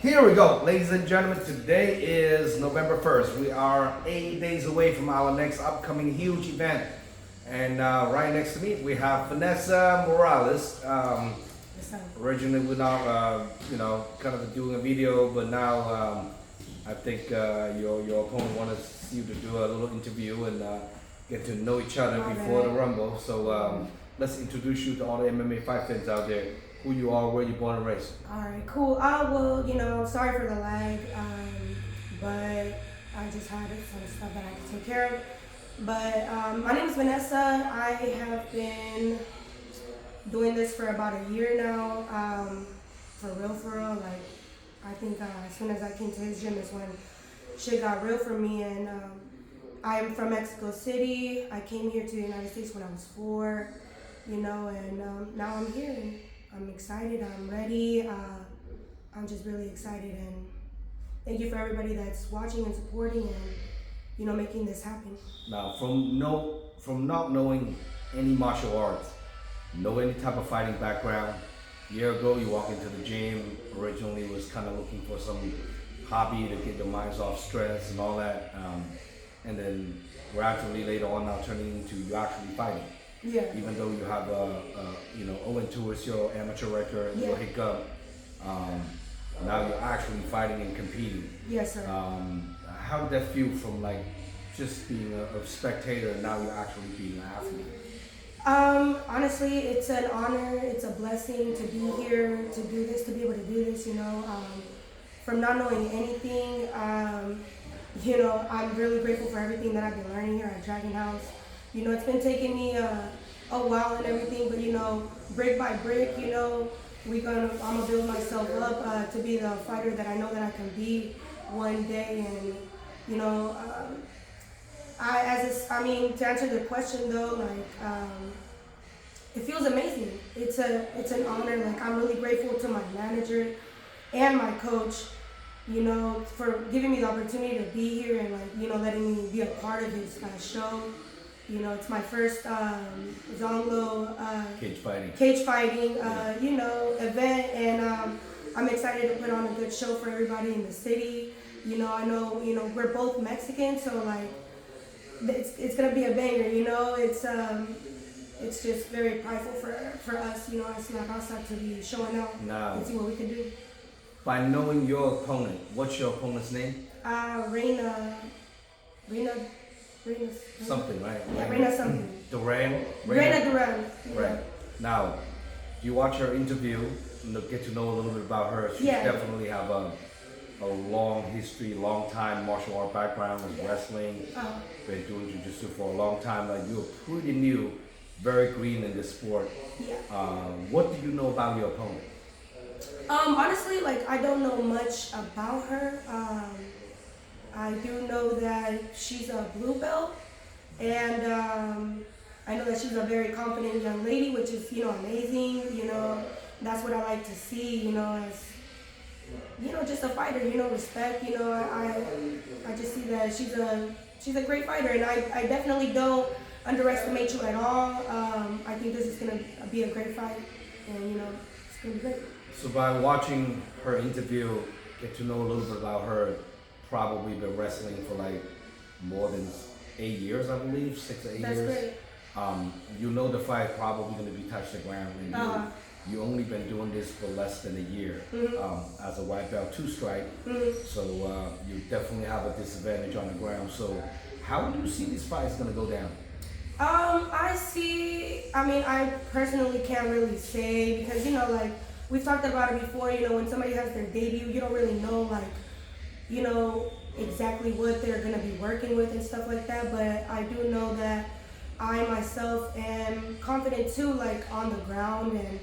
Here we go, ladies and gentlemen. Today is November 1st. We are 8 days away from our next upcoming huge event. And right next to me, we have Vanessa Morales. Originally, we're not, kind of doing a video, but now I think your opponent wanted you to do a little interview and get to know each other before the Rumble. So let's introduce you to all the MMA fight fans out there. Who you are, where you born and raised. All right, cool. Well, sorry for the lag, but I just had some stuff that I had to take care of. But my name is Vanessa. I have been doing this for about a year now. For real. Like, I think as soon as I came to his gym is when shit got real for me. And I'm from Mexico City. I came here to the United States when I was 4, and now I'm here. And I'm excited. I'm ready. I'm just really excited, and thank you for everybody that's watching and supporting and making this happen. Now, from not knowing any martial arts, no any type of fighting background. A year ago, you walk into the gym. Originally, was kind of looking for some hobby to get your minds off stress and all that, and then gradually later on, now turning into you actually fighting. Yeah. Even though you have 0-2 is your amateur record, your hiccup, now you're actually fighting and competing. Yes, sir. How did that feel from like just being a spectator and now you're actually being an athlete? Honestly, it's an honor. It's a blessing to be here, to do this, to be able to do this. From not knowing anything, I'm really grateful for everything that I've been learning here at Dragon House. It's been taking me a while and everything, but brick by brick, I'm gonna build myself up to be the fighter that I know that I can be one day. And to answer the question though, it feels amazing. It's an honor. Like, I'm really grateful to my manager and my coach, for giving me the opportunity to be here and letting me be a part of his show. It's my first Zhong cage fighting event, and I'm excited to put on a good show for everybody in the city. I know we're both Mexican, so it's gonna be a banger. It's just very prideful for us, as La Raza, to be showing out and see what we can do. By knowing your opponent, what's your opponent's name? Reina something, right? Yeah, Reina something. Duran? Reina Duran. Right. Now, you watch her interview, get to know a little bit about her. She definitely have a long history, long time martial art background with wrestling. Been doing jiu-jitsu for a long time. Like, you're pretty new, very green in this sport. Yeah. What do you know about your opponent? Honestly, I don't know much about her. I do know that she's a blue belt, and I know that she's a very confident young lady, which is, amazing. That's what I like to see, as, just a fighter, respect. I just see that she's a great fighter, and I definitely don't underestimate you at all. I think this is going to be a great fight, and, it's going to be great. So by watching her interview, get to know a little bit about her. Probably been wrestling for more than 8 years, I believe, 6 or 8 That's years. Great. The fight probably going to be touch the ground, and you only been doing this for less than a year as a white belt 2-stripe. So you definitely have a disadvantage on the ground. So how do you see these fights going to go down? I personally can't really say because we've talked about it before. When somebody has their debut, you don't really know exactly what they're going to be working with and stuff like that, but I do know that I myself am confident too, on the ground and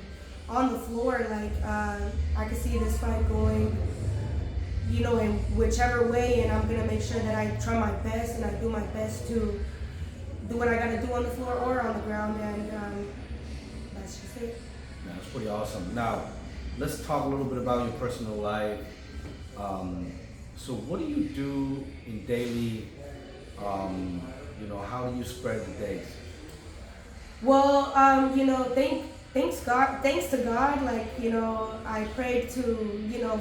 on the floor. I could see this fight going, in whichever way, and I'm going to make sure that I try my best and I do my best to do what I got to do on the floor or on the ground, and that's just it. That's pretty awesome. Now, let's talk a little bit about your personal life. So what do you do in daily, how do you spread the days? Well, Thanks to God, like, I prayed to,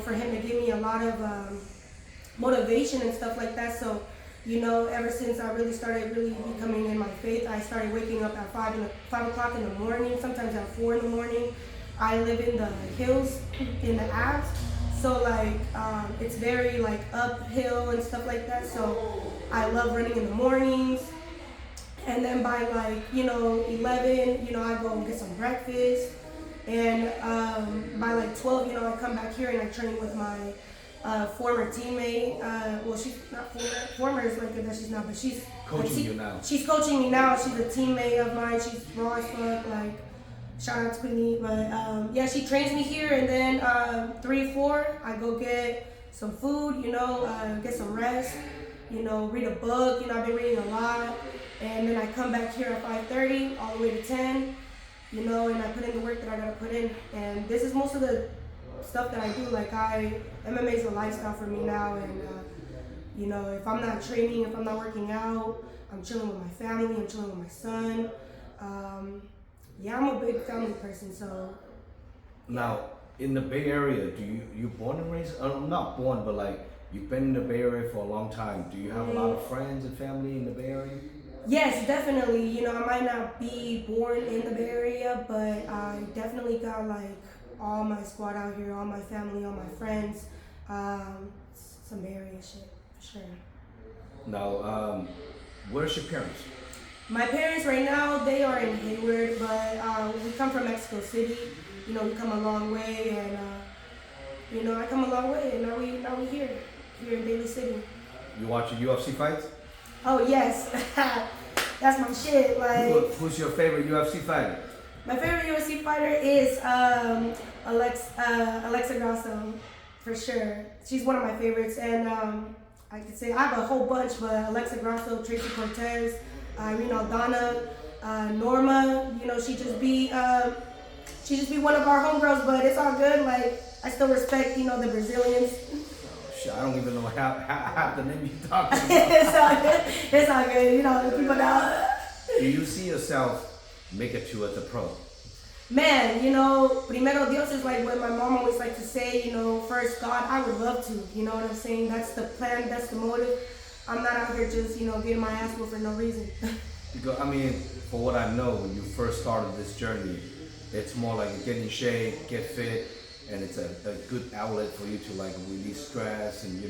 for him to give me a lot of motivation and stuff like that. So, ever since I really started really becoming in my faith, I started waking up at 5 o'clock in the morning, sometimes at 4 in the morning. I live in the hills in the Alps, so like it's very like uphill and stuff like that. So I love running in the mornings. And then by like, 11, I go and get some breakfast. And by like 12, I come back here and I train with my former teammate. Well, she's not former is like that she's not, but she's Coaching you now. She's coaching me now. She's a teammate of mine. She's raw as fuck. Like, shout out to Queenie. But yeah, she trains me here. And then 3, 4, I go get some food, get some rest, read a book. I've been reading a lot. And then I come back here at 5:30 all the way to 10, and I put in the work that I gotta put in. And this is most of the stuff that I do. Like MMA is a lifestyle for me now. And if I'm not training, if I'm not working out, I'm chilling with my family. I'm chilling with my son. Yeah, I'm a big family person. So Now, in the Bay Area, you born and raised? Not born, but like you've been in the Bay Area for a long time. Do you have a lot of friends and family in the Bay Area? Yes, definitely. I might not be born in the Bay Area, but I definitely got like all my squad out here, all my family, all my friends. Some Bay Area shit, for sure. Now, where's your parents? My parents right now, they are in Hayward, but we come from Mexico City. We come a long way, and I come a long way, and now we here in Daly City. You watching UFC fights? Oh yes, that's my shit. Like, who's your favorite UFC fighter? My favorite UFC fighter is Alexa Grasso, for sure. She's one of my favorites, and I could say I have a whole bunch, but Alexa Grasso, Tracy Cortez, Irene Aldana, Norma. She just be one of our homegirls, but it's all good. Like, I still respect the Brazilians. I don't even know half the name you're talking about. It's all good. People know. Do you see yourself make it to as a pro? Man, primero Dios is like what my mom always liked to say, first God, I would love to, you know what I'm saying? That's the plan, that's the motive. I'm not out here just, getting my ass whooped for no reason. Because, for what I know, when you first started this journey, it's more like get in shape, get fit, and it's a good outlet for you to like release stress and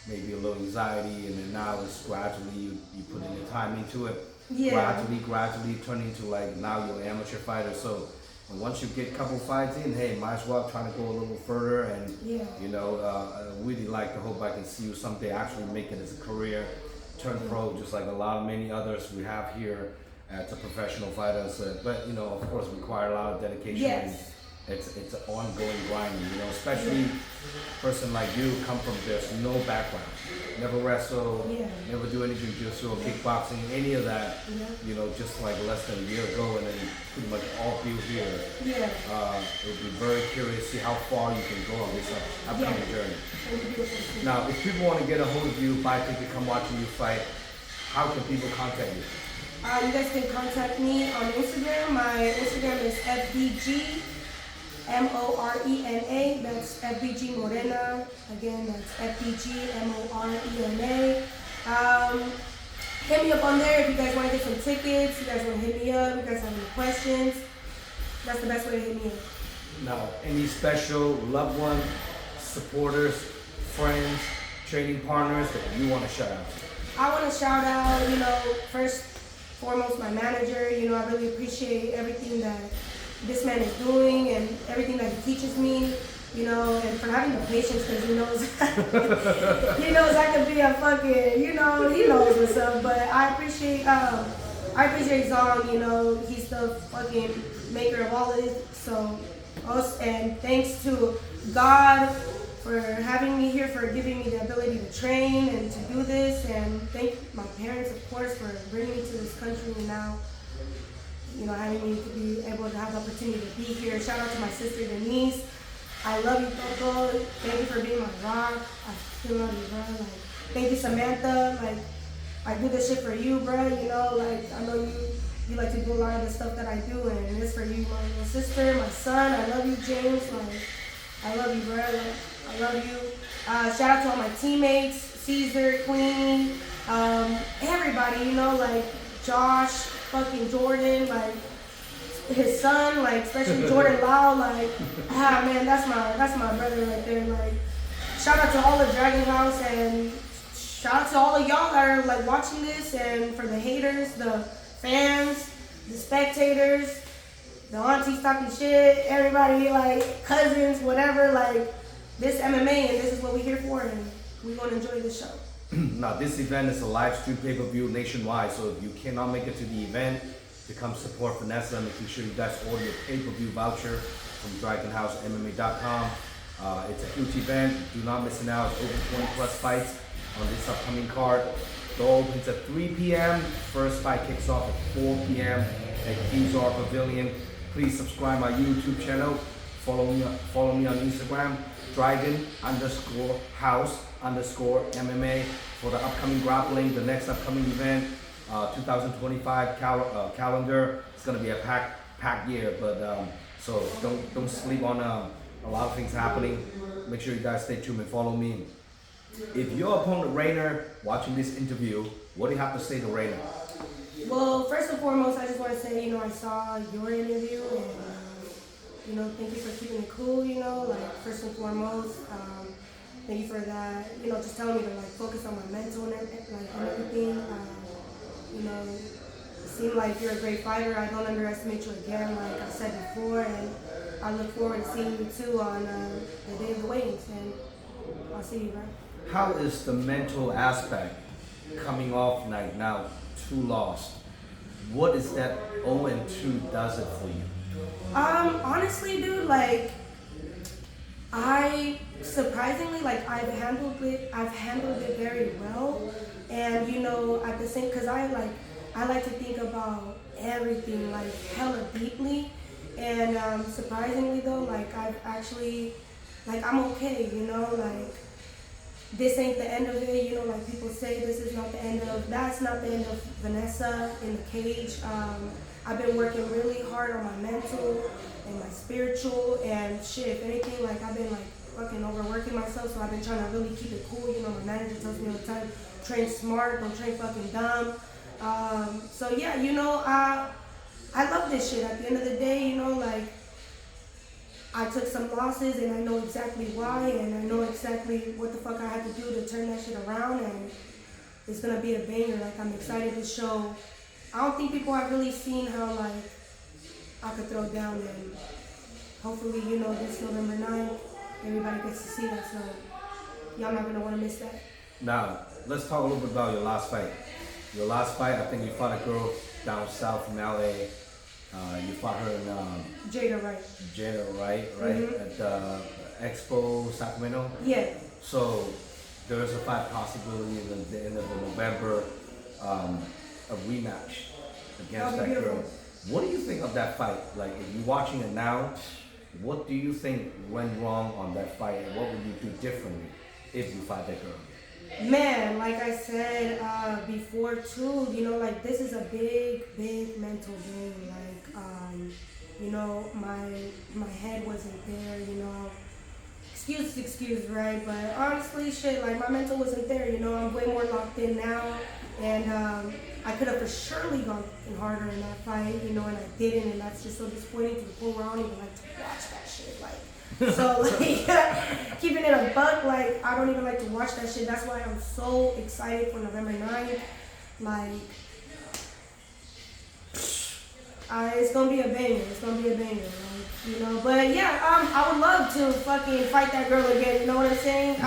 maybe a little anxiety, and then now it's gradually you put in the time into it. Yeah. Gradually turn into like now you're an amateur fighter. So and once you get a couple fights in, hey, might as well try to go a little further, and really like to hope I can see you someday actually make it as a career, turn pro, just like a lot of many others we have here as a professional fighters. But of course, require a lot of dedication. Yes. It's an ongoing grinding, especially a person like you come from there's no background, never wrestle, never do anything jiu-jitsu or kickboxing, any of that, just like less than a year ago, and then pretty much all built here. Yeah. It would be very curious to see how far you can go on this upcoming journey. Now, if people want to get a hold of you, buy a ticket, come watching you fight, how can people contact you? You guys can contact me on Instagram. My Instagram is FBG Morena, that's FBG Morena. Again, that's FBG Morena. Hit me up on there if you guys want to get some tickets, you guys want to hit me up, you guys have any questions. That's the best way to hit me up. Now, any special loved ones, supporters, friends, training partners that you want to shout out to? I want to shout out, first foremost, my manager. I really appreciate everything that this man is doing and everything that he teaches me, and for having the patience, because he knows I could be a fucking, he knows what's up. But I appreciate Zhong, he's the fucking maker of all of this. So, and thanks to God for having me here, for giving me the ability to train and to do this, and thank my parents, of course, for bringing me to this country and now having me to be able to have the opportunity to be here. Shout out to my sister Denise. I love you, Coco. Thank you for being my rock. I still love you, bro. Like, thank you, Samantha. Like, I do this shit for you, bro. I know you like to do a lot of the stuff that I do, and it's for you, my little sister, my son. I love you, James. Like, I love you, bro. Like, I love you. Shout out to all my teammates, Caesar, Queen, everybody, you know, like Josh, fucking Jordan, like his son, like especially Jordan Lau, like, man, that's my brother right there. Like, shout out to all the Dragon House, and shout out to all of y'all that are like watching this, and for the haters, the fans, the spectators, the aunties talking shit, everybody, like cousins, whatever, like this MMA, and this is what we're here for, and we're gonna enjoy this show. Now, this event is a live stream pay-per-view nationwide, so if you cannot make it to the event, to come support Vanessa, making sure you guys order your pay-per-view voucher from DragonHouseMMA.com. It's a huge event. Do not miss it out. It's over 20 plus fights on this upcoming card. Door opens at 3 p.m. First fight kicks off at 4 p.m. at Kezar Pavilion. Please subscribe my YouTube channel. Follow me on Instagram, Dragon_House_MMA for the upcoming grappling, the next upcoming event, 2025 calendar. It's gonna be a packed year, but so don't sleep on a lot of things happening. Make sure you guys stay tuned and follow me. If your opponent Rainer watching this interview, what do you have to say to Rainer? Well, first and foremost, I just want to say, you know, I saw your interview, and you know, thank you for keeping it cool. You know, like first and foremost, thank you for that. You know, just telling me to like focus on my mental and everything. You know, it seemed like you're a great fighter. I don't underestimate you again, like I said before, and I look forward to seeing you too on the day of the weigh-ins, and I'll see you, bro. How is the mental aspect coming off like now 2 lost? What is that 0-2 does it for you? Honestly, dude, like I surprisingly, like I've handled it very well, and you know, at the same, cause I like to think about everything like hella deeply, and surprisingly though, like I've actually, like I'm okay, you know, like this ain't the end of it, you know, like people say that's not the end of Vanessa in the cage. I've been working really hard on my mental and my spiritual, and shit, if anything, like I've been like fucking overworking myself, so I've been trying to really keep it cool, you know, my manager tells me all the time, train smart, don't train fucking dumb. So yeah, you know, I love this shit. At the end of the day, you know, like I took some losses, and I know exactly why, and I know exactly what the fuck I had to do to turn that shit around, and it's gonna be a banger. Like I'm excited to show. I don't think people have really seen how like I could throw down, and hopefully, you know, this November 9th, everybody gets to see that, so y'all not gonna wanna miss that. Now, let's talk a little bit about your last fight. Your last fight, I think you fought a girl down south from LA. You fought her in Jada Wright. Mm-hmm. At Expo Sacramento. Yeah. So there is a fight possibility in the end of November, a rematch against that girl. What do you think of that fight? Like, if you're watching it now, what do you think went wrong on that fight, and what would you do differently if you fight that girl? Man, like I said before too, you know, like this is a big mental game. Like, you know, my head wasn't there, you know. Excuse, right? But honestly, shit, like my mental wasn't there, you know. I'm way more locked in now, and I could have for surely gone harder in that fight, you know, and I didn't, and that's just so disappointing to the point where I don't even like to watch that shit, like. So like keeping it a buck, like I don't even like to watch that shit. That's why I'm so excited for November 9th. Like it's gonna be a banger. Like, you know. But yeah, I would love to fucking fight that girl again. You know what I'm saying?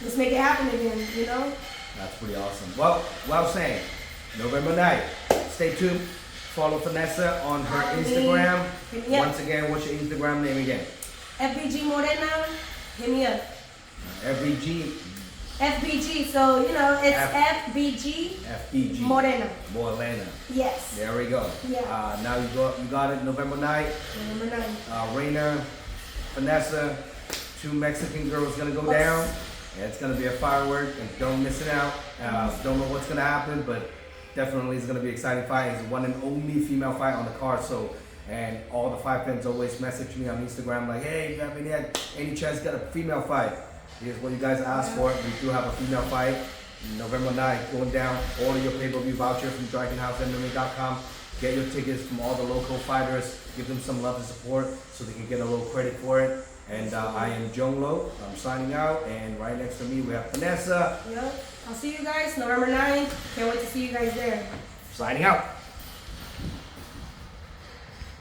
Let's make it happen again. You know. That's pretty awesome. Well, what I was saying, November 9th. Stay tuned. Follow Vanessa on her Instagram. Yep. Once again, what's your Instagram name again? FBG Morena, hit me up. FBG, so you know it's FBG Morena. Yes. There we go. Yeah. Now you got it November 9th. November 9th. Rainer, Vanessa, 2 Mexican girls gonna go down. And it's gonna be a firework, and don't miss it out. Don't know what's gonna happen, but definitely is going to be an exciting fight. It's one and only female fight on the card. So, and all the fight fans always message me on Instagram like, hey, you have any chance to get a female fight? Here's what you guys asked for. We do have a female fight. November 9th, going down. Order your pay-per-view voucher from DragonHouseMMA.com. Get your tickets from all the local fighters. Give them some love and support so they can get a little credit for it. And I am Zhong. I'm signing out. And right next to me, we have Vanessa. Yep. I'll see you guys November 9th. Can't wait to see you guys there. Signing out.